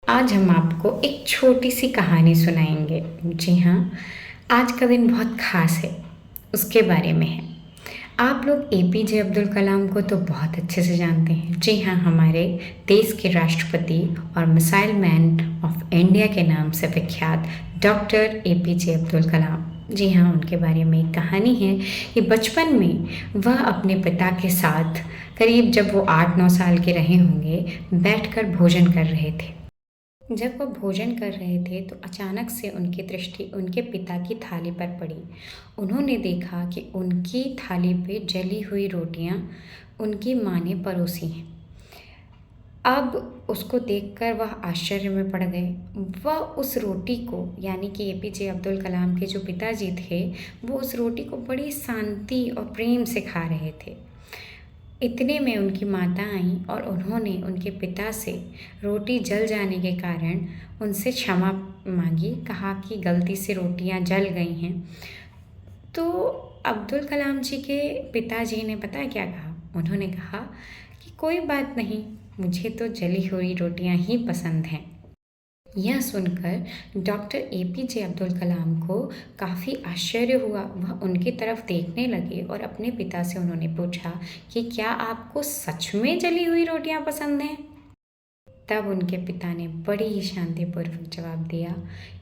आज हम आपको एक छोटी सी कहानी सुनाएंगे। जी हाँ, आज का दिन बहुत ख़ास है, उसके बारे में है। आप लोग एपीजे अब्दुल कलाम को तो बहुत अच्छे से जानते हैं। जी हाँ, हमारे देश के राष्ट्रपति और मिसाइल मैन ऑफ इंडिया के नाम से विख्यात डॉक्टर एपीजे अब्दुल कलाम। जी हाँ, उनके बारे में एक कहानी है कि बचपन में वह अपने पिता के साथ करीब जब वो 8-9 साल के रहे होंगे, बैठकर भोजन कर रहे थे। जब वह भोजन कर रहे थे तो अचानक से उनकी दृष्टि उनके पिता की थाली पर पड़ी। उन्होंने देखा कि उनकी थाली पे जली हुई रोटियां उनकी माँ ने परोसी हैं। अब उसको देखकर वह आश्चर्य में पड़ गए। वह उस रोटी को, यानी कि एपीजे अब्दुल कलाम के जो पिताजी थे, वो उस रोटी को बड़ी शांति और प्रेम से खा रहे थे। इतने में उनकी माता आईं और उन्होंने उनके पिता से रोटी जल जाने के कारण उनसे क्षमा मांगी, कहा कि गलती से रोटियां जल गई हैं। तो अब्दुल कलाम जी के पिताजी ने पता है क्या कहा? उन्होंने कहा कि कोई बात नहीं, मुझे तो जली हुई रोटियां ही पसंद हैं। यह सुनकर डॉक्टर एपीजे अब्दुल कलाम को काफ़ी आश्चर्य हुआ। वह उनकी तरफ देखने लगे और अपने पिता से उन्होंने पूछा कि क्या आपको सच में जली हुई रोटियां पसंद हैं? तब उनके पिता ने बड़ी ही शांतिपूर्वक जवाब दिया,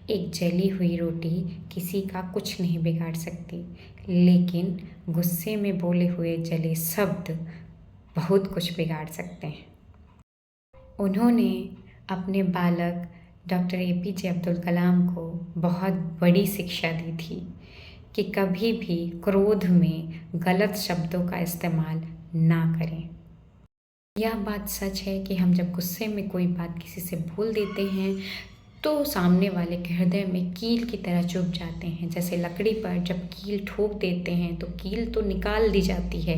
एक जली हुई रोटी किसी का कुछ नहीं बिगाड़ सकती, लेकिन गुस्से में बोले हुए जले शब्द बहुत कुछ बिगाड़ सकते हैं। उन्होंने अपने बालक डॉक्टर एपीजे अब्दुल कलाम को बहुत बड़ी शिक्षा दी थी कि कभी भी क्रोध में गलत शब्दों का इस्तेमाल ना करें। यह बात सच है कि हम जब गुस्से में कोई बात किसी से बोल देते हैं तो सामने वाले के हृदय में कील की तरह चुभ जाते हैं। जैसे लकड़ी पर जब कील ठोक देते हैं तो कील तो निकाल दी जाती है,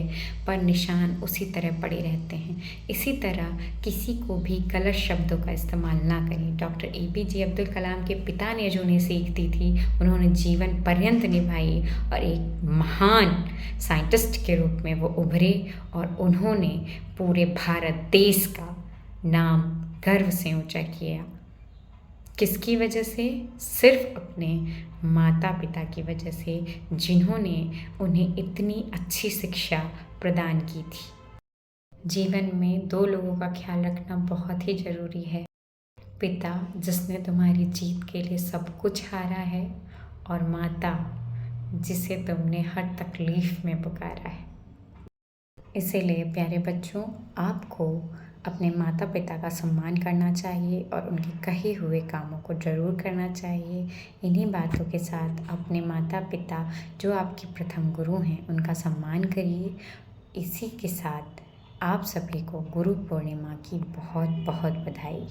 पर निशान उसी तरह पड़े रहते हैं। इसी तरह किसी को भी गलत शब्दों का इस्तेमाल ना करें। डॉक्टर एपीजे अब्दुल कलाम के पिता ने जो उन्हें सीख दी थी, उन्होंने जीवन पर्यंत निभाई और एक महान साइंटिस्ट के रूप में वो उभरे और उन्होंने पूरे भारत देश का नाम गर्व से ऊंचा किया। किसकी वजह से? सिर्फ अपने माता पिता की वजह से, जिन्होंने उन्हें इतनी अच्छी शिक्षा प्रदान की थी। जीवन में दो लोगों का ख्याल रखना बहुत ही ज़रूरी है। पिता जिसने तुम्हारी जीत के लिए सब कुछ हारा है, और माता जिसे तुमने हर तकलीफ़ में पुकारा है। इसीलिए प्यारे बच्चों, आपको अपने माता पिता का सम्मान करना चाहिए और उनके कहे हुए कामों को ज़रूर करना चाहिए। इन्हीं बातों के साथ अपने माता पिता जो आपके प्रथम गुरु हैं, उनका सम्मान करिए। इसी के साथ आप सभी को गुरु पूर्णिमा की बहुत बहुत बधाई।